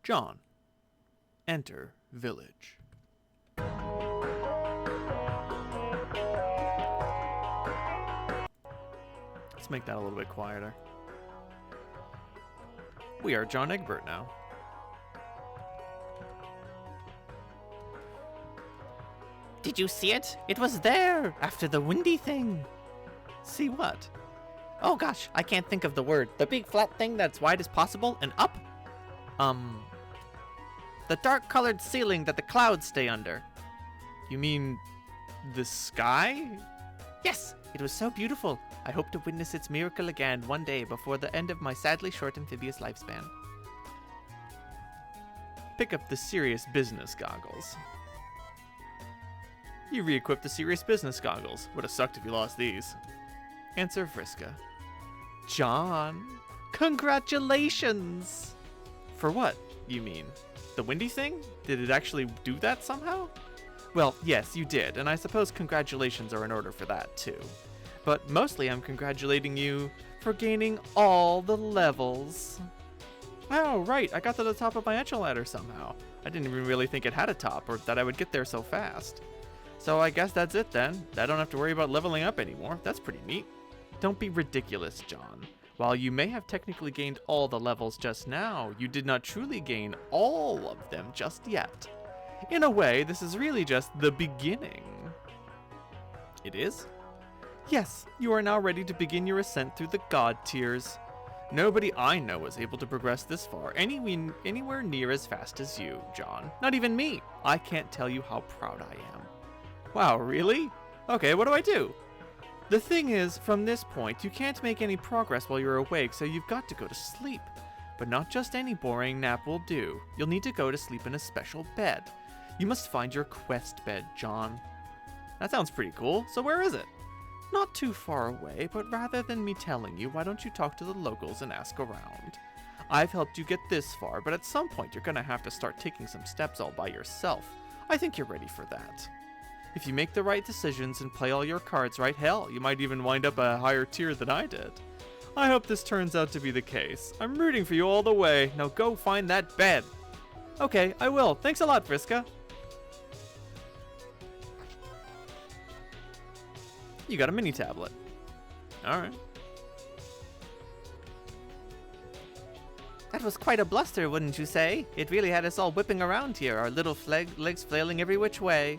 John, enter village. Let's make that a little bit quieter. We are John Egbert now. Did you see it? It was there after the windy thing. See what? Oh gosh, I can't think of the word. The big flat thing that's wide as possible and up? The dark colored ceiling that the clouds stay under. You mean the sky? Yes, it was so beautiful. I hope to witness its miracle again one day before the end of my sadly short amphibious lifespan. Pick up the serious business goggles. You re-equip the serious business goggles. Would have sucked if you lost these. Answer Vriska. John, congratulations! For what, you mean? The windy thing? Did it actually do that somehow? Well, yes, you did, and I suppose congratulations are in order for that, too. But mostly I'm congratulating you for gaining all the levels. Oh, right, I got to the top of my echelon ladder somehow. I didn't even really think it had a top, or that I would get there so fast. So I guess that's it then. I don't have to worry about leveling up anymore. That's pretty neat. Don't be ridiculous, John. While you may have technically gained all the levels just now, you did not truly gain all of them just yet. In a way, this is really just the beginning. It is? Yes, you are now ready to begin your ascent through the god tiers. Nobody I know was able to progress this far anywhere near as fast as you, John. Not even me. I can't tell you how proud I am. Wow, really? Okay, what do I do? The thing is, from this point, you can't make any progress while you're awake, so you've got to go to sleep. But not just any boring nap will do. You'll need to go to sleep in a special bed. You must find your quest bed, John. That sounds pretty cool, so where is it? Not too far away, but rather than me telling you, why don't you talk to the locals and ask around? I've helped you get this far, but at some point you're gonna have to start taking some steps all by yourself. I think you're ready for that. If you make the right decisions and play all your cards right, hell, you might even wind up a higher tier than I did. I hope this turns out to be the case. I'm rooting for you all the way. Now go find that bed. Okay, I will. Thanks a lot, Vriska. You got a mini tablet. Alright. That was quite a bluster, wouldn't you say? It really had us all whipping around here, our little legs flailing every which way.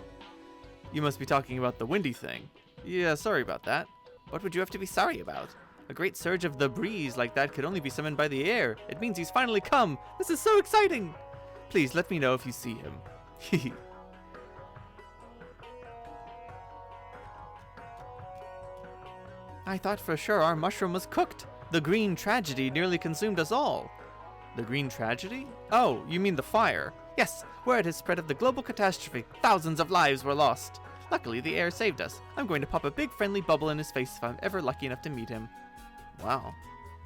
You must be talking about the windy thing. Yeah, sorry about that. What would you have to be sorry about? A great surge of the breeze like that could only be summoned by the air. It means he's finally come. This is so exciting. Please let me know if you see him. I thought for sure our mushroom was cooked. The green tragedy nearly consumed us all. The green tragedy? Oh, you mean the fire. Yes, word has spread of the global catastrophe. Thousands of lives were lost. Luckily, the air saved us. I'm going to pop a big friendly bubble in his face if I'm ever lucky enough to meet him. Wow.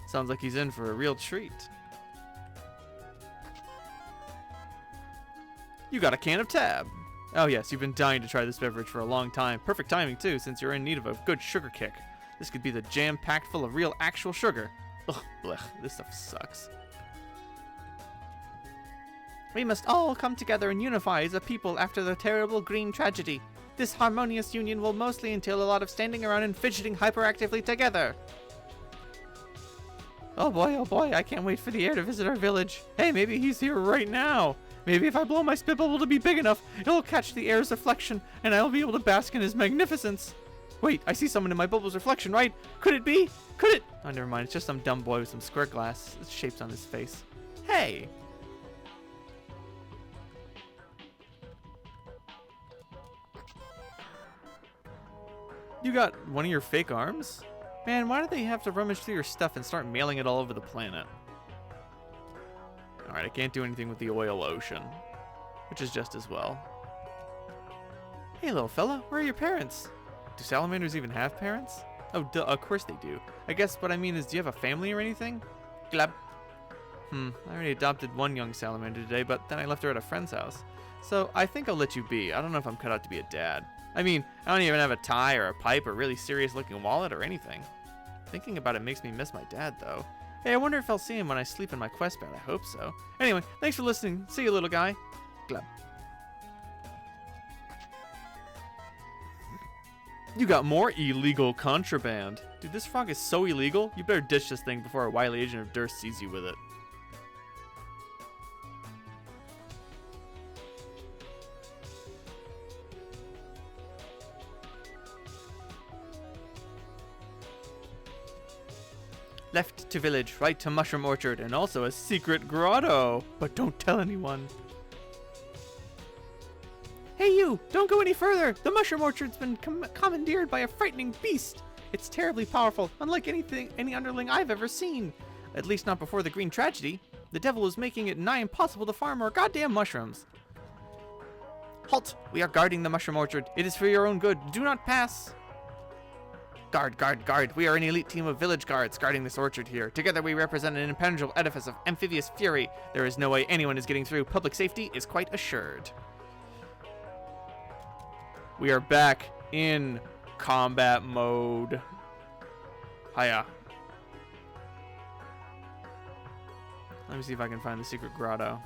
Sounds like he's in for a real treat. You got a can of Tab. Oh yes, you've been dying to try this beverage for a long time. Perfect timing too, since you're in need of a good sugar kick. This could be the jam packed full of real actual sugar. Ugh, blech, this stuff sucks. We must all come together and unify as a people after the terrible green tragedy. This harmonious union will mostly entail a lot of standing around and fidgeting hyperactively together. Oh boy, I can't wait for the air to visit our village. Hey, maybe he's here right now. Maybe if I blow my spit bubble to be big enough, it'll catch the air's reflection, and I'll be able to bask in his magnificence. Wait, I see someone in my bubble's reflection, right? Could it be? Could it? Oh, never mind. It's just some dumb boy with some square glass shapes on his face. Hey! You got one of your fake arms? Man, why do they have to rummage through your stuff and start mailing it all over the planet? Alright, I can't do anything with the oil ocean, which is just as well. Hey, little fella, where are your parents? Do salamanders even have parents? Oh, duh, of course they do. I guess what I mean is, do you have a family or anything? Glub. I already adopted one young salamander today, but then I left her at a friend's house. So I think I'll let you be. I don't know if I'm cut out to be a dad. I mean, I don't even have a tie or a pipe or really serious looking wallet or anything. Thinking about it makes me miss my dad, though. Hey, I wonder if I'll see him when I sleep in my quest bed. I hope so. Anyway, thanks for listening. See you, little guy. Glub. You got more illegal contraband. Dude, this frog is so illegal. You better ditch this thing before a wily agent of Durst sees you with it. Left to village, right to mushroom orchard, and also a secret grotto. But don't tell anyone. Hey you! Don't go any further! The mushroom orchard's been commandeered by a frightening beast! It's terribly powerful, unlike any underling I've ever seen. At least not before the green tragedy. The devil is making it nigh impossible to farm more goddamn mushrooms. Halt! We are guarding the mushroom orchard. It is for your own good. Do not pass! Guard, guard, guard. We are an elite team of village guards guarding this orchard here. Together we represent an impenetrable edifice of amphibious fury. There is no way anyone is getting through. Public safety is quite assured. We are back in combat mode. Hiya. Let me see if I can find the secret grotto.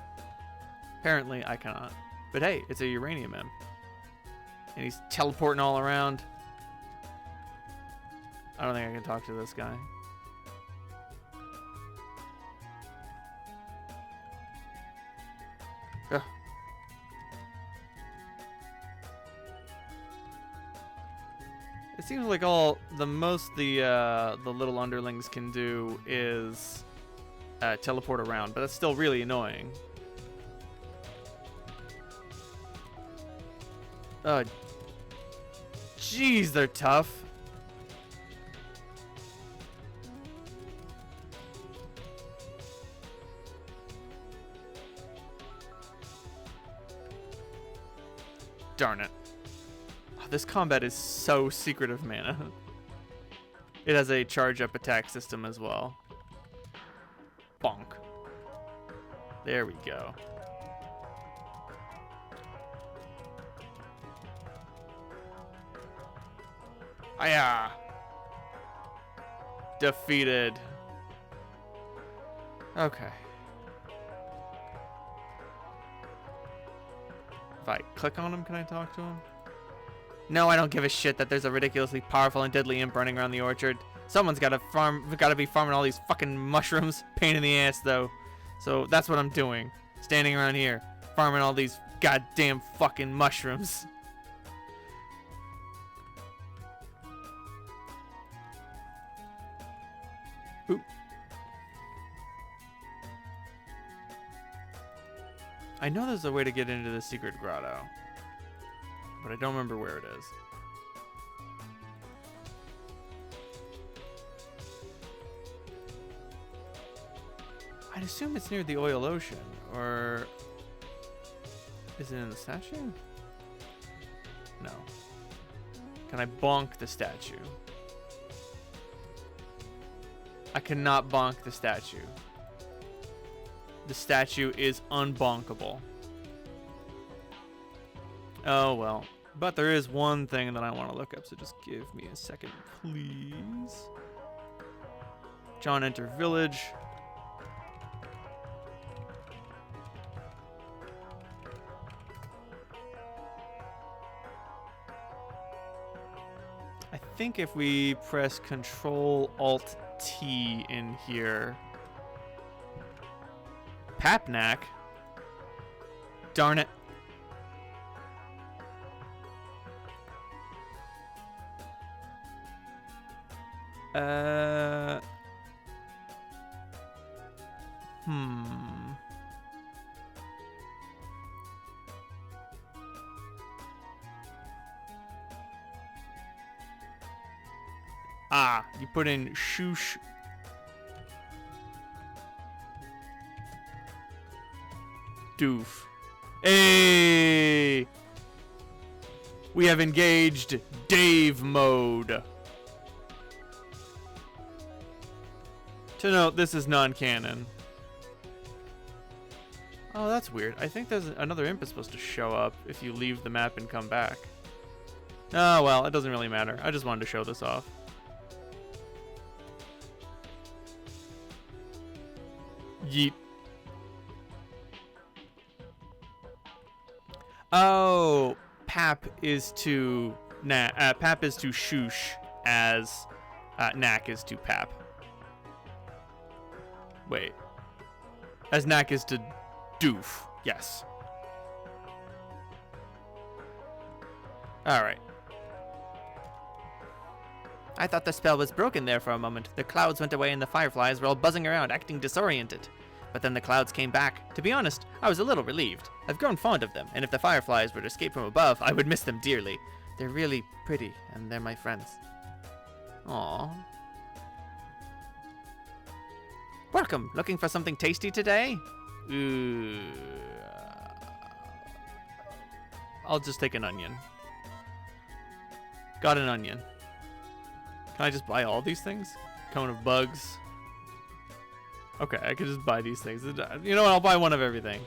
Apparently I cannot. But hey, it's a uranium imp. And he's teleporting all around. I don't think I can talk to this guy. Ugh. It seems like all the little underlings can do is teleport around, but that's still really annoying. Jeez, they're tough. Darn it. Oh, this combat is so secret of mana. It has a charge up attack system as well. Bonk. There we go. Hiya! Defeated. Okay. If I click on him, can I talk to him? No, I don't give a shit that there's a ridiculously powerful and deadly imp running around the orchard. Someone's gotta be farming all these fucking mushrooms. Pain in the ass, though. So that's what I'm doing. Standing around here, farming all these goddamn fucking mushrooms. Oop. I know there's a way to get into the secret grotto, but I don't remember where it is. I'd assume it's near the oil ocean, or is it in the statue? No. Can I bonk the statue? I cannot bonk the statue. The statue is unbonkable. Oh well. But there is one thing that I want to look up, so just give me a second, please. John, enter village. I think if we press Control Alt T in here. Papnak. Darn it. Ah, you put in shoosh. Doof. Hey! We have engaged Dave mode. To note, this is non-canon. Oh, that's weird. I think there's another imp is supposed to show up if you leave the map and come back. Oh, well, it doesn't really matter. I just wanted to show this off. Yeet. Oh, Pap is to Pap is to Shoosh as Knack is to Pap. Wait. As Knack is to Doof. Yes. Alright. I thought the spell was broken there for a moment. The clouds went away and the fireflies were all buzzing around, acting disoriented. But then the clouds came back. To be honest, I was a little relieved. I've grown fond of them, and if the fireflies were to escape from above, I would miss them dearly. They're really pretty, and they're my friends. Aww. Welcome. Looking for something tasty today? Ooh. I'll just take an onion. Got an onion. Can I just buy all these things? Cone of bugs. Okay, I could just buy these things. You know what? I'll buy one of everything.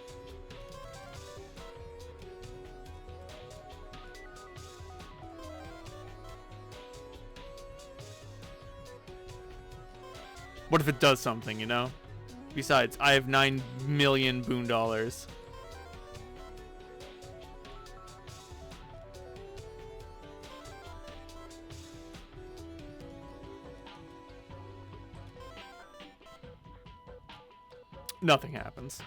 What if it does something, you know? Besides, I have 9 million boon dollars. Nothing happens.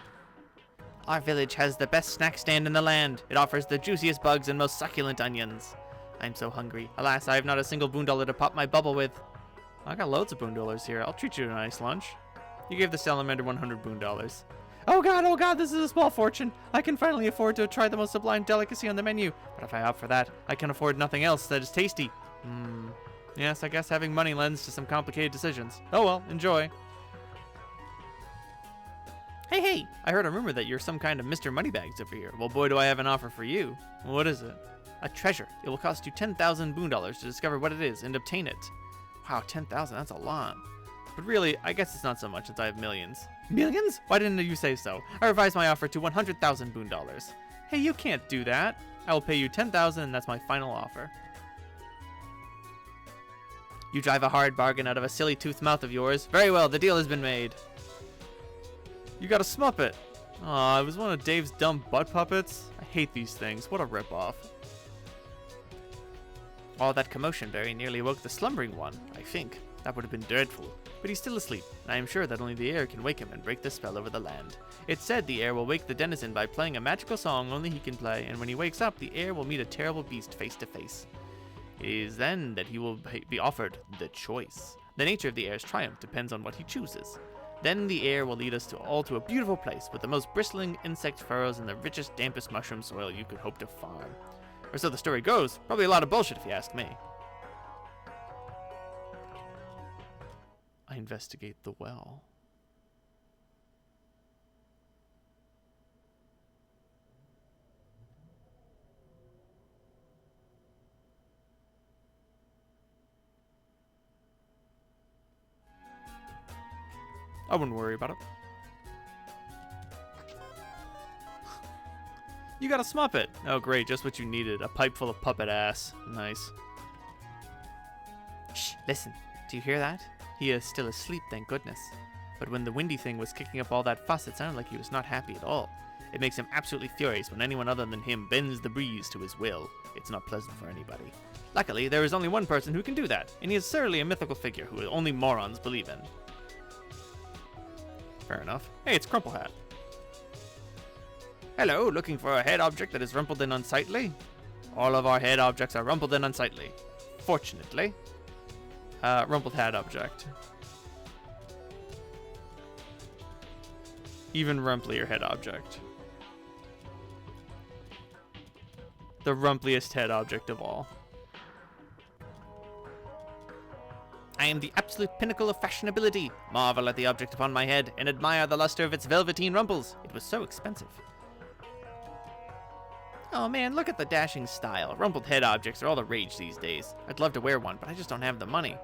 Our village has the best snack stand in the land. It offers the juiciest bugs and most succulent onions. I'm so hungry. Alas, I have not a single boondollar to pop my bubble with. I got loads of boondollars here. I'll treat you to a nice lunch. You gave the salamander 100 boondollars. Oh god, this is a small fortune. I can finally afford to try the most sublime delicacy on the menu. But if I opt for that, I can afford nothing else that is tasty. Yes, I guess having money lends to some complicated decisions. Oh well, enjoy. Hey, I heard a rumor that you're some kind of Mr. Moneybags over here. Well, boy, do I have an offer for you. What is it? A treasure. It will cost you 10,000 boondollars to discover what it is and obtain it. Wow, 10,000, that's a lot. But really, I guess it's not so much since I have millions. Millions? Why didn't you say so? I revised my offer to 100,000 boondollars. Hey, you can't do that. I will pay you 10,000 and that's my final offer. You drive a hard bargain out of a silly toothed mouth of yours. Very well, the deal has been made. You got a Smuppet. Aw, it was one of Dave's dumb butt puppets. I hate these things. What a ripoff. All that commotion very nearly woke the slumbering one, I think. That would have been dreadful. But he's still asleep, and I am sure that only the air can wake him and break the spell over the land. It's said the air will wake the denizen by playing a magical song only he can play, and when he wakes up, the air will meet a terrible beast face to face. It is then that he will be offered the choice. The nature of the air's triumph depends on what he chooses. Then the air will lead us all to a beautiful place with the most bristling insect furrows and the richest, dampest mushroom soil you could hope to farm. Or so the story goes. Probably a lot of bullshit if you ask me. I investigate the well. I wouldn't worry about it. You got a Smuppet. Oh, great. Just what you needed. A pipe full of puppet ass. Nice. Shh, listen. Do you hear that? He is still asleep, thank goodness. But when the windy thing was kicking up all that fuss, it sounded like he was not happy at all. It makes him absolutely furious when anyone other than him bends the breeze to his will. It's not pleasant for anybody. Luckily, there is only one person who can do that, and he is certainly a mythical figure who only morons believe in. Fair enough. Hey, it's Crumple Hat. Hello, looking for a head object that is rumpled and unsightly? All of our head objects are rumpled and unsightly. Fortunately. Rumpled hat object. Even rumplier head object. The rumpliest head object of all. I am the absolute pinnacle of fashionability. Marvel at the object upon my head and admire the luster of its velveteen rumples. It was so expensive. Oh man, look at the dashing style. Rumpled head objects are all the rage these days. I'd love to wear one, but I just don't have the money.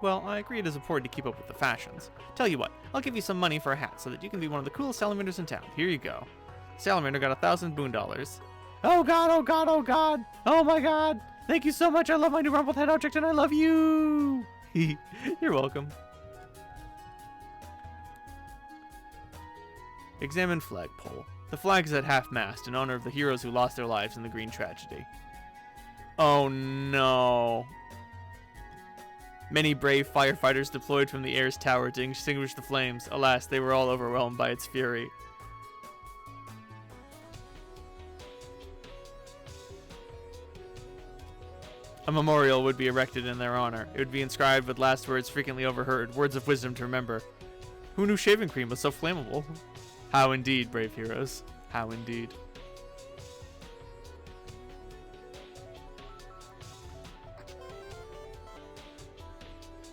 Well, I agree it is important to keep up with the fashions. Tell you what, I'll give you some money for a hat so that you can be one of the coolest salamanders in town. Here you go. Salamander got 1,000 boondollars. Oh god, oh god, oh god! Oh my god! Thank you so much, I love my new rumpled head object and I love you! You're welcome. Examine flagpole. The flag is at half-mast in honor of the heroes who lost their lives in the Green Tragedy. Oh no. Many brave firefighters deployed from the air's tower to extinguish the flames. Alas, they were all overwhelmed by its fury. A memorial would be erected in their honor. It would be inscribed with last words frequently overheard, words of wisdom to remember. Who knew shaving cream was so flammable? How indeed, brave heroes. How indeed.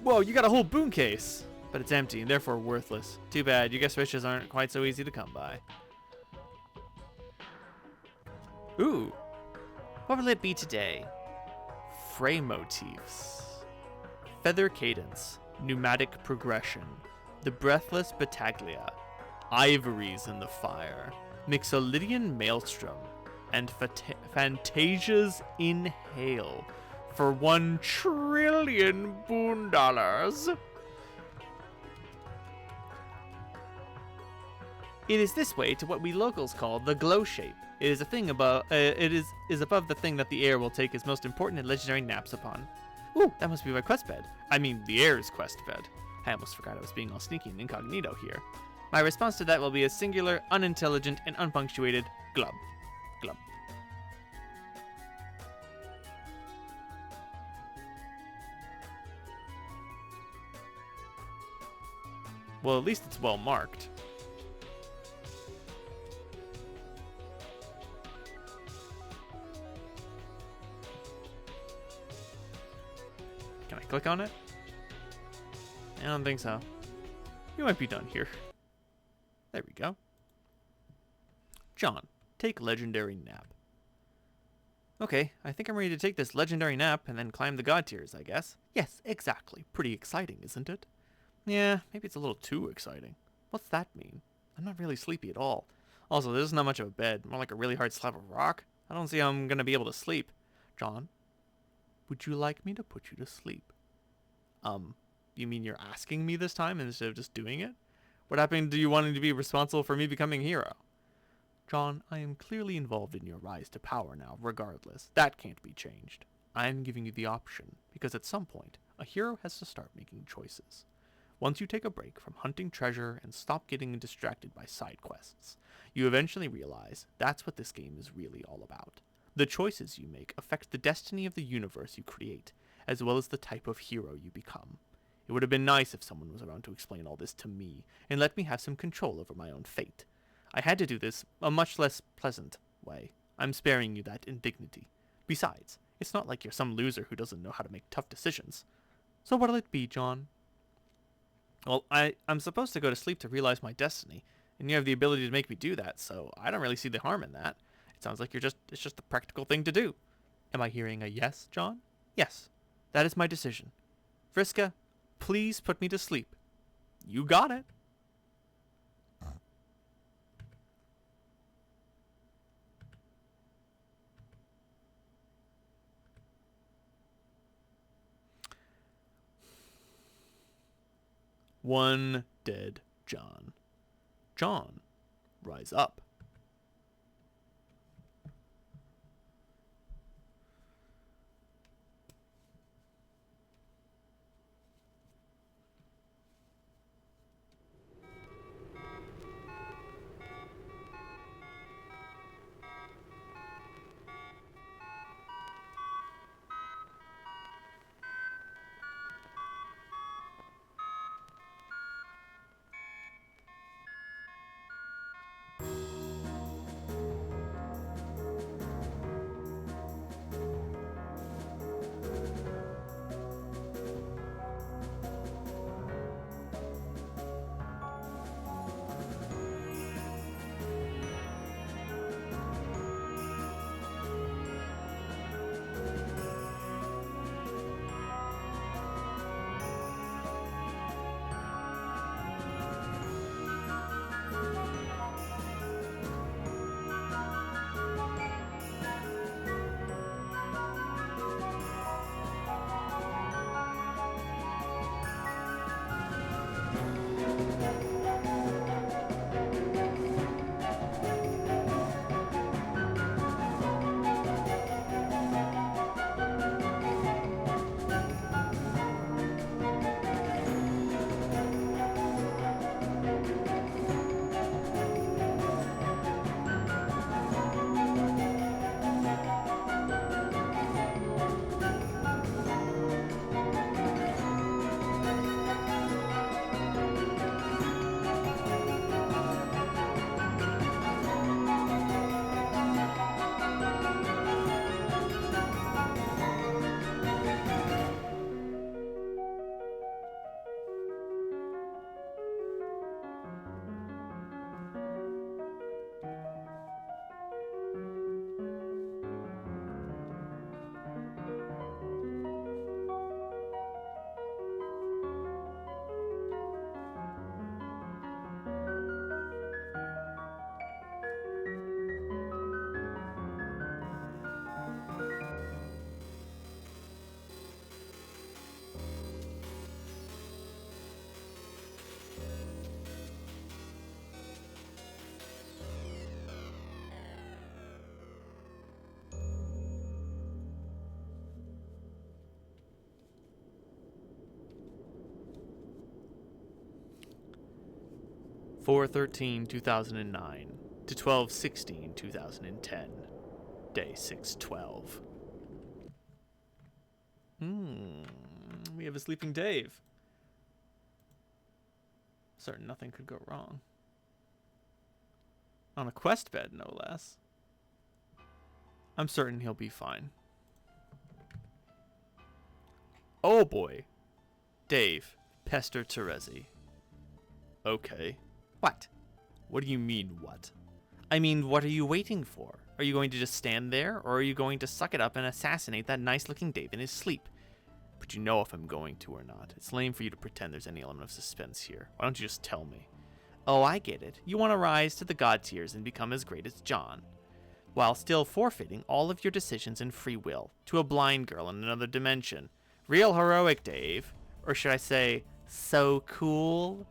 Whoa, you got a whole boon case! But it's empty and therefore worthless. Too bad, you guess riches aren't quite so easy to come by. Ooh. What will it be today? Fray motifs. Feather cadence. Pneumatic progression. The breathless battaglia. Ivories in the fire. Mixolydian maelstrom. And Fantasia's inhale. For 1 trillion boon dollars. It is this way to what we locals call the glow shape. It is a thing above. It is above the thing that the air will take his most important and legendary naps upon. Ooh, that must be my quest bed. I mean, the air's quest bed. I almost forgot I was being all sneaky and incognito here. My response to that will be a singular, unintelligent, and unpunctuated glub. Glub. Well, at least it's well marked. Can I click on it? I don't think so. You might be done here. There we go. John, take legendary nap. Okay, I think I'm ready to take this legendary nap and then climb the god tiers, I guess. Yes, exactly. Pretty exciting, isn't it? Yeah, maybe it's a little too exciting. What's that mean? I'm not really sleepy at all. Also, this is not much of a bed, more like a really hard slab of rock. I don't see how I'm gonna be able to sleep. John, would you like me to put you to sleep? You mean you're asking me this time instead of just doing it? What happened to you wanting to be responsible for me becoming a hero? John, I am clearly involved in your rise to power now, regardless. That can't be changed. I am giving you the option, because at some point, a hero has to start making choices. Once you take a break from hunting treasure and stop getting distracted by side quests, you eventually realize that's what this game is really all about. The choices you make affect the destiny of the universe you create, as well as the type of hero you become. It would have been nice if someone was around to explain all this to me, and let me have some control over my own fate. I had to do this a much less pleasant way. I'm sparing you that indignity. Besides, it's not like you're some loser who doesn't know how to make tough decisions. So what'll it be, John? Well, I'm supposed to go to sleep to realize my destiny, and you have the ability to make me do that, so I don't really see the harm in that. It sounds like it's just the practical thing to do. Am I hearing a yes, John? Yes. That is my decision. Vriska, please put me to sleep. You got it. One dead John. John, rise up. 4/13/2009 to 12/16/2010. Day 612. We have a sleeping Dave. Certain nothing could go wrong. On a quest bed, no less. I'm certain he'll be fine. Oh boy. Dave, pester Terezi. Okay. What? What do you mean, what? I mean, what are you waiting for? Are you going to just stand there, or are you going to suck it up and assassinate that nice-looking Dave in his sleep? But you know if I'm going to or not. It's lame for you to pretend there's any element of suspense here. Why don't you just tell me? Oh, I get it. You want to rise to the god tiers and become as great as John, while still forfeiting all of your decisions and free will to a blind girl in another dimension. Real heroic, Dave. Or should I say, so cool?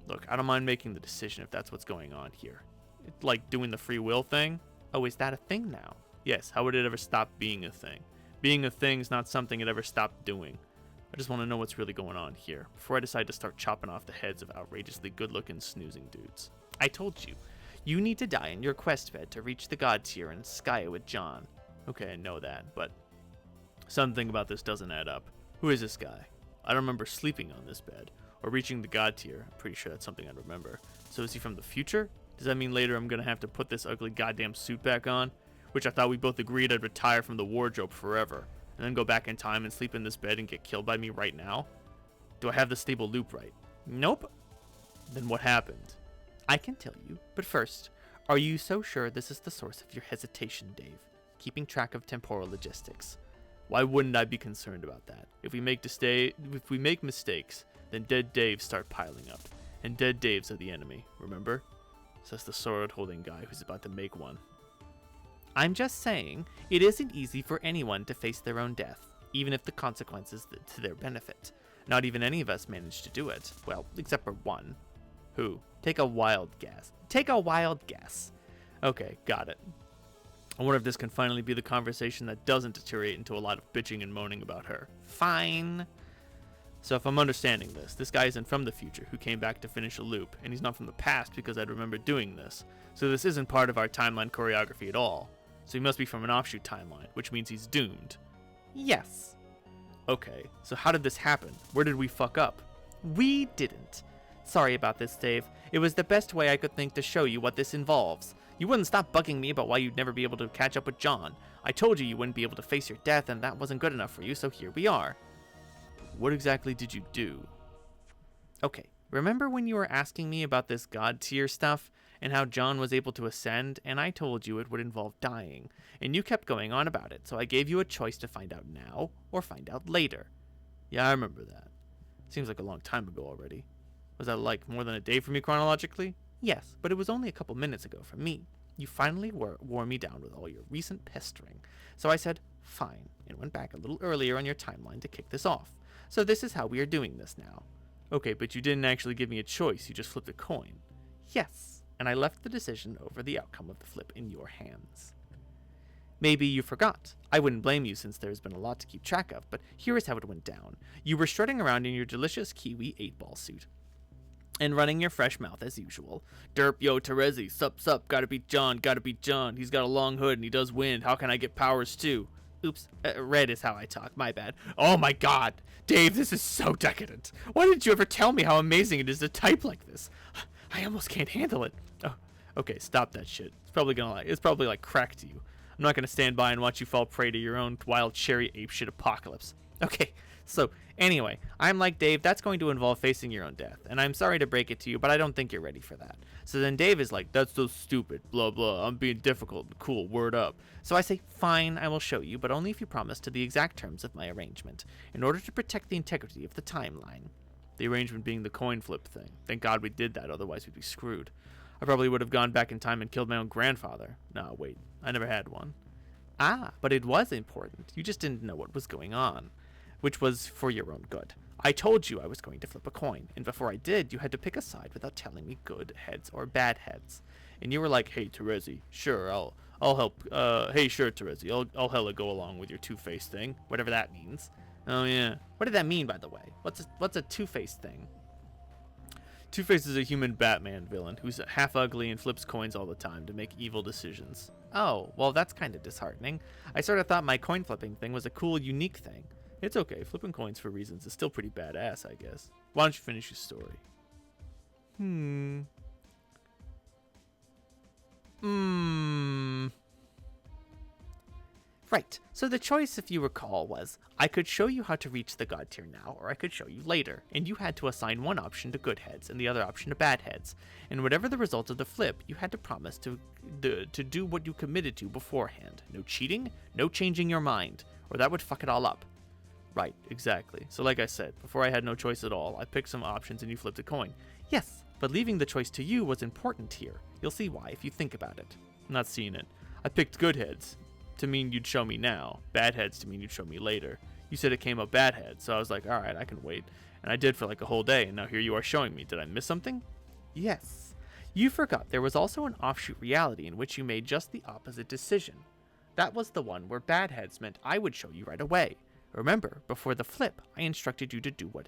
Look, I don't mind making the decision if that's what's going on here. It's like doing the free will thing. Oh, is that a thing now? Yes, how would it ever stop being a thing? Being a thing's not something it ever stopped doing. I just want to know what's really going on here before I decide to start chopping off the heads of outrageously good-looking snoozing dudes. I told you, you need to die in your quest bed to reach the god tier and sky it with John. Okay, I know that, but something about this doesn't add up. Who is this guy? I don't remember sleeping on this bed or reaching the god tier. I'm pretty sure that's something I'd remember. So is he from the future? Does that mean later I'm going to have to put this ugly goddamn suit back on? Which I thought we both agreed I'd retire from the wardrobe forever, and then go back in time and sleep in this bed and get killed by me right now? Do I have the stable loop right? Nope. Then what happened? I can tell you, but first, are you so sure this is the source of your hesitation, Dave? Keeping track of temporal logistics. Why wouldn't I be concerned about that? If we make mistakes, then dead Daves start piling up, and dead Daves are the enemy, remember? Says the sword-holding guy who's about to make one. I'm just saying, it isn't easy for anyone to face their own death, even if the consequences to their benefit. Not even any of us managed to do it. Well, except for one. Who? Take a wild guess. Take a wild guess. Okay, got it. I wonder if this can finally be the conversation that doesn't deteriorate into a lot of bitching and moaning about her. Fine. So if I'm understanding this guy isn't from the future who came back to finish a loop, and he's not from the past because I'd remember doing this. So this isn't part of our timeline choreography at all. So he must be from an offshoot timeline, which means he's doomed. Yes. Okay, so how did this happen? Where did we fuck up? We didn't. Sorry about this, Dave. It was the best way I could think to show you what this involves. You wouldn't stop bugging me about why you'd never be able to catch up with John. I told you you wouldn't be able to face your death, and that wasn't good enough for you, so here we are. What exactly did you do? Okay, remember when you were asking me about this god tier stuff and how John was able to ascend, and I told you it would involve dying, and you kept going on about it, so I gave you a choice to find out now or find out later. Yeah, I remember that. Seems like a long time ago already. Was that like more than a day for me chronologically? Yes, but it was only a couple minutes ago for me. You finally wore me down with all your recent pestering, so I said, fine, and went back a little earlier on your timeline to kick this off. So this is how we are doing this now. Okay, but you didn't actually give me a choice, you just flipped a coin. Yes, and I left the decision over the outcome of the flip in your hands. Maybe you forgot. I wouldn't blame you since there's been a lot to keep track of, but here is how it went down. You were strutting around in your delicious kiwi 8-ball suit, and running your fresh mouth as usual. Derp, yo, Terezi, sup, gotta beat John, he's got a long hood and he does wind, how can I get powers too? Oops, red is how I talk, my bad. Oh my god, Dave, this is so decadent. Why didn't you ever tell me how amazing it is to type like this? I almost can't handle it. Oh, okay, stop that shit. It's probably like crack to you. I'm not gonna stand by and watch you fall prey to your own wild cherry apeshit apocalypse. Okay, so anyway, I'm like, Dave, that's going to involve facing your own death, and I'm sorry to break it to you, but I don't think you're ready for that. So then Dave is like, that's so stupid, blah blah, I'm being difficult and cool, word up. So I say, fine, I will show you, but only if you promise to the exact terms of my arrangement, in order to protect the integrity of the timeline. The arrangement being the coin flip thing. Thank God we did that, otherwise we'd be screwed. I probably would have gone back in time and killed my own grandfather. No, wait, I never had one. Ah, but it was important, you just didn't know what was going on. Which was for your own good. I told you I was going to flip a coin, and before I did, you had to pick a side without telling me good heads or bad heads. And you were like, hey, Terezi, sure, I'll help, hey, sure, Terezi, I'll hella go along with your two-faced thing, whatever that means. Oh, yeah. What did that mean, by the way? What's a two-faced thing? Two-Face is a human Batman villain who's half ugly and flips coins all the time to make evil decisions. Oh, well, that's kind of disheartening. I sort of thought my coin flipping thing was a cool, unique thing. It's okay. Flipping coins for reasons is still pretty badass, I guess. Why don't you finish your story? Right, so the choice, if you recall, was I could show you how to reach the god tier now, or I could show you later, and you had to assign one option to good heads and the other option to bad heads, and whatever the result of the flip, you had to promise to do what you committed to beforehand. No cheating, no changing your mind, or that would fuck it all up. Right, exactly. So like I said, before I had no choice at all, I picked some options and you flipped a coin. Yes, but leaving the choice to you was important here. You'll see why if you think about it. I'm not seeing it. I picked good heads to mean you'd show me now, bad heads to mean you'd show me later. You said it came up bad heads, so I was like, alright, I can wait. And I did for like a whole day, and now here you are showing me. Did I miss something? Yes. You forgot there was also an offshoot reality in which you made just the opposite decision. That was the one where bad heads meant I would show you right away. Remember, before the flip, I instructed you to do what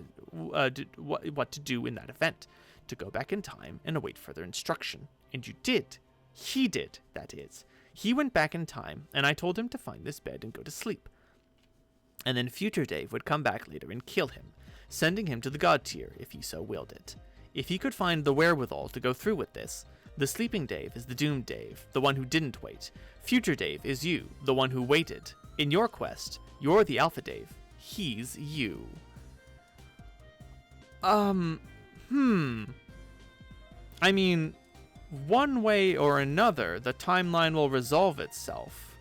to do in that event, to go back in time and await further instruction. And you did. He did, that is. He went back in time, and I told him to find this bed and go to sleep. And then future Dave would come back later and kill him, sending him to the god tier if he so willed it. If he could find the wherewithal to go through with this, the sleeping Dave is the doomed Dave, the one who didn't wait. Future Dave is you, the one who waited. In your quest, you're the Alpha Dave. He's you. I mean, one way or another, the timeline will resolve itself.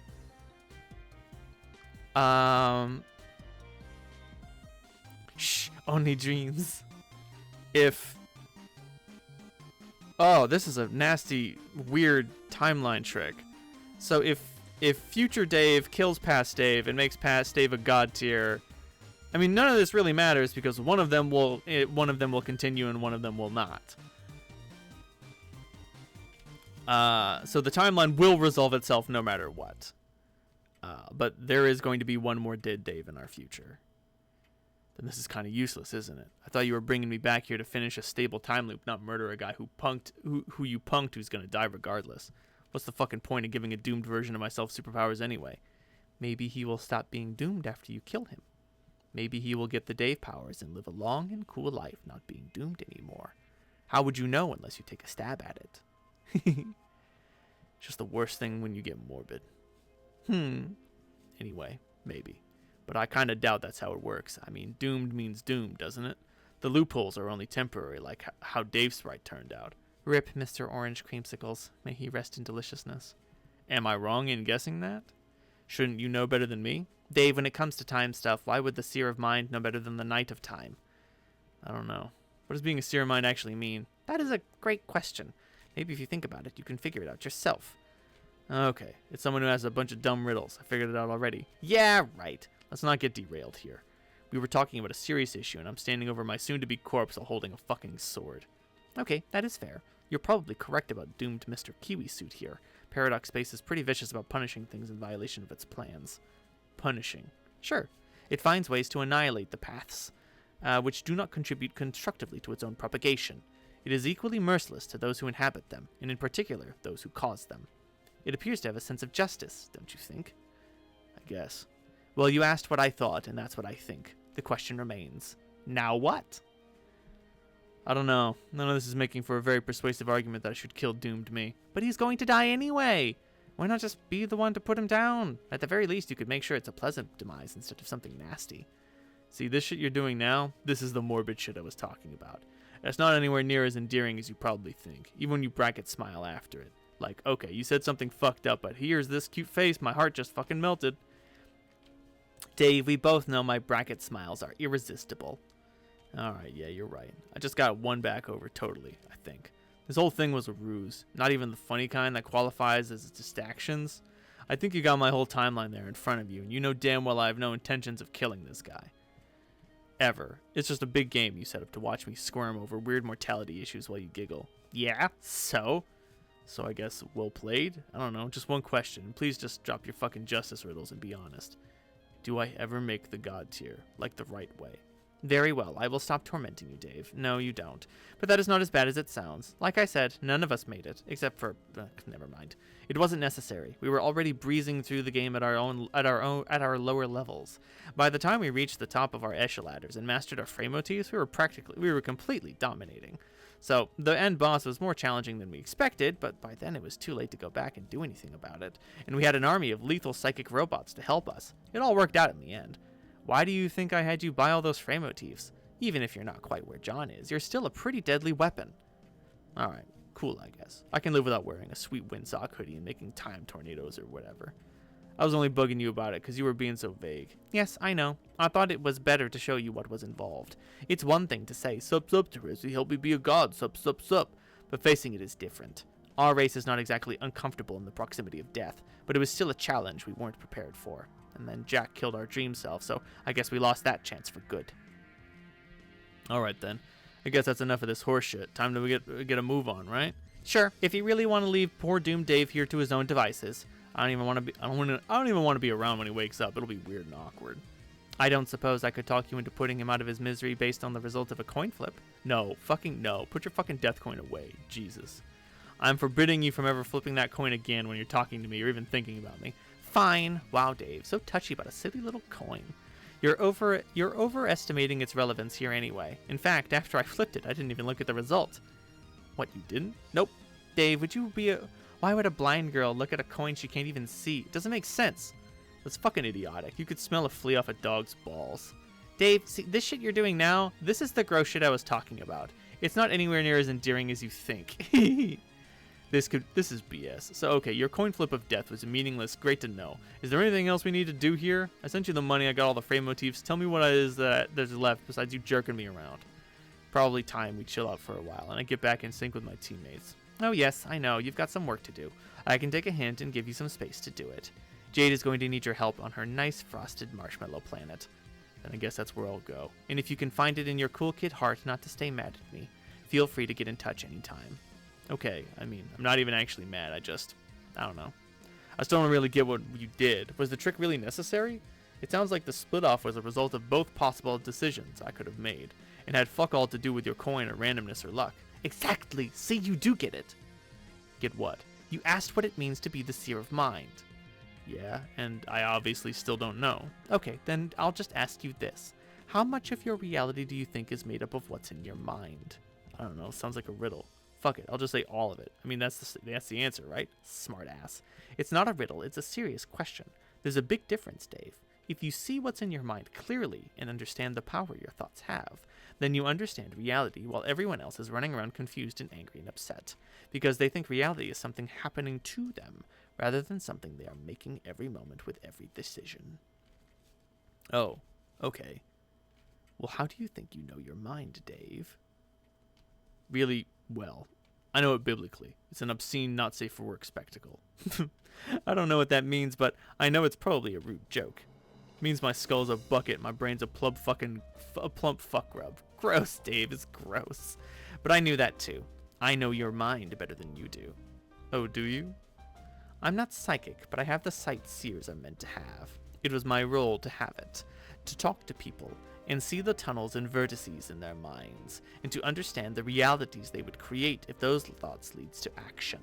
Shh, only dreams. Oh, this is a nasty, weird timeline trick. So if future Dave kills past Dave and makes past Dave a god tier, I mean, none of this really matters because one of them will continue and one of them will not. So the timeline will resolve itself no matter what. But there is going to be one more dead Dave in our future. Then this is kind of useless, isn't it? I thought you were bringing me back here to finish a stable time loop, not murder a guy who you punked who's going to die regardless. What's the fucking point of giving a doomed version of myself superpowers anyway? Maybe he will stop being doomed after you kill him. Maybe he will get the Dave powers and live a long and cool life not being doomed anymore. How would you know unless you take a stab at it? Just the worst thing when you get morbid. Anyway, maybe. But I kind of doubt that's how it works. I mean, doomed means doomed, doesn't it? The loopholes are only temporary, like how Dave's sprite turned out. Rip Mr. Orange Creamsicles. May he rest in deliciousness. Am I wrong in guessing that? Shouldn't you know better than me? Dave, when it comes to time stuff, why would the Seer of Mind know better than the Knight of Time? I don't know. What does being a Seer of Mind actually mean? That is a great question. Maybe if you think about it, you can figure it out yourself. Okay, it's someone who has a bunch of dumb riddles. I figured it out already. Yeah, right. Let's not get derailed here. We were talking about a serious issue, and I'm standing over my soon-to-be corpse while holding a fucking sword. Okay, that is fair. You're probably correct about doomed Mr. Kiwi Suit here. Paradox Space is pretty vicious about punishing things in violation of its plans. Punishing. Sure. It finds ways to annihilate the paths, which do not contribute constructively to its own propagation. It is equally merciless to those who inhabit them, and in particular, those who cause them. It appears to have a sense of justice, don't you think? I guess. Well, you asked what I thought, and that's what I think. The question remains. Now what? I don't know. None of this is making for a very persuasive argument that I should kill doomed me. But he's going to die anyway! Why not just be the one to put him down? At the very least, you could make sure it's a pleasant demise instead of something nasty. See, this shit you're doing now, this is the morbid shit I was talking about. It's not anywhere near as endearing as you probably think, even when you bracket smile after it. Like, okay, you said something fucked up, but here's this cute face, my heart just fucking melted. Dave, we both know my bracket smiles are irresistible. Alright, yeah, you're right. I just got one back over totally, I think. This whole thing was a ruse. Not even the funny kind that qualifies as distractions. I think you got my whole timeline there in front of you, and you know damn well I have no intentions of killing this guy. Ever. It's just a big game you set up to watch me squirm over weird mortality issues while you giggle. Yeah, so? So I guess well played? I don't know, just one question. Please just drop your fucking justice riddles and be honest. Do I ever make the god tier, like the right way? Very well, I will stop tormenting you, Dave. No, you don't. But that is not as bad as it sounds. Like I said, none of us made it, except for... never mind. It wasn't necessary. We were already breezing through the game at our lower levels. By the time we reached the top of our echeladders and mastered our frame motifs, we were completely dominating. So, the end boss was more challenging than we expected, but by then it was too late to go back and do anything about it. And we had an army of lethal psychic robots to help us. It all worked out in the end. Why do you think I had you buy all those frame motifs? Even if you're not quite where John is, you're still a pretty deadly weapon. Alright, cool I guess. I can live without wearing a sweet windsock hoodie and making time tornadoes or whatever. I was only bugging you about it because you were being so vague. Yes, I know. I thought it was better to show you what was involved. It's one thing to say, sup, Teresi, help me be a god, sup, but facing it is different. Our race is not exactly uncomfortable in the proximity of death, but it was still a challenge we weren't prepared for. And then Jack killed our dream self, so I guess we lost that chance for good. Alright then. I guess that's enough of this horse shit. Time to get a move on, right? Sure, if you really want to leave poor doomed Dave here to his own devices. I don't even want to be around when he wakes up. It'll be weird and awkward. I don't suppose I could talk you into putting him out of his misery based on the result of a coin flip? No, fucking no. Put your fucking death coin away. Jesus. I'm forbidding you from ever flipping that coin again when you're talking to me or even thinking about me. Fine. Wow, Dave, so touchy about a silly little coin. You're overestimating its relevance here anyway. In fact, after I flipped it, I didn't even look at the result. What, you didn't? Nope. Dave, why would a blind girl look at a coin she can't even see? It doesn't make sense. That's fucking idiotic. You could smell a flea off a dog's balls. Dave, see, this shit you're doing now, this is the gross shit I was talking about. It's not anywhere near as endearing as you think. This is BS. So, okay, your coin flip of death was meaningless. Great to know. Is there anything else we need to do here? I sent you the money. I got all the frame motifs. Tell me what it is that there's left besides you jerking me around. Probably time we chill out for a while and I get back in sync with my teammates. Oh yes, I know. You've got some work to do. I can take a hint and give you some space to do it. Jade is going to need your help on her nice frosted marshmallow planet. Then I guess that's where I'll go. And if you can find it in your cool kid heart not to stay mad at me, feel free to get in touch anytime. Okay, I mean, I'm not even actually mad, I don't know. I still don't really get what you did. Was the trick really necessary? It sounds like the split off was a result of both possible decisions I could have made, and had fuck all to do with your coin or randomness or luck. Exactly! See, you do get it! Get what? You asked what it means to be the seer of mind. Yeah, and I obviously still don't know. Okay, then I'll just ask you this. How much of your reality do you think is made up of what's in your mind? I don't know, sounds like a riddle. Fuck it, I'll just say all of it. I mean, that's the answer, right? Smart ass. It's not a riddle, it's a serious question. There's a big difference, Dave. If you see what's in your mind clearly and understand the power your thoughts have, then you understand reality while everyone else is running around confused and angry and upset, because they think reality is something happening to them, rather than something they are making every moment with every decision. Oh, okay. Well, how do you think you know your mind, Dave? Really well. I know it biblically. It's an obscene, not safe for work spectacle. I don't know what that means, but I know it's probably a rude joke. It means my skull's a bucket, my brain's a plump fuck rub. Gross, Dave, it's gross. But I knew that too. I know your mind better than you do. Oh, do you? I'm not psychic, but I have the sight seers are meant to have. It was my role to have it, to talk to people, and see the tunnels and vertices in their minds, and to understand the realities they would create if those thoughts leads to action.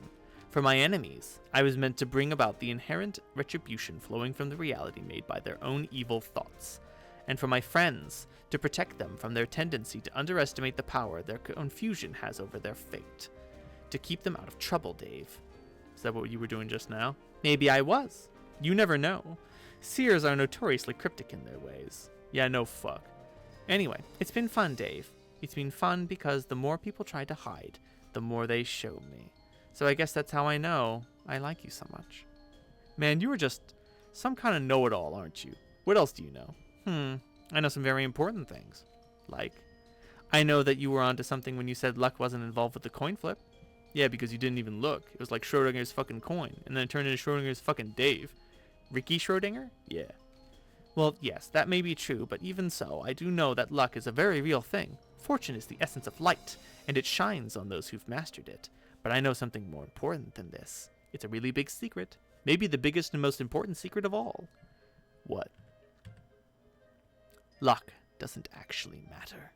For my enemies, I was meant to bring about the inherent retribution flowing from the reality made by their own evil thoughts. And for my friends, to protect them from their tendency to underestimate the power their confusion has over their fate. To keep them out of trouble, Dave. Is that what you were doing just now? Maybe I was. You never know. Seers are notoriously cryptic in their ways. Yeah, no fuck. Anyway, it's been fun, Dave. It's been fun because the more people try to hide, the more they show me. So I guess that's how I know I like you so much. Man, you are just some kind of know-it-all, aren't you? What else do you know? I know some very important things. Like, I know that you were onto something when you said luck wasn't involved with the coin flip. Yeah, because you didn't even look. It was like Schrodinger's fucking coin, and then it turned into Schrodinger's fucking Dave. Ricky Schrodinger? Yeah. Well, yes, that may be true, but even so, I do know that luck is a very real thing. Fortune is the essence of light, and it shines on those who've mastered it. But I know something more important than this. It's a really big secret. Maybe the biggest and most important secret of all. What? Luck. doesn't actually matter.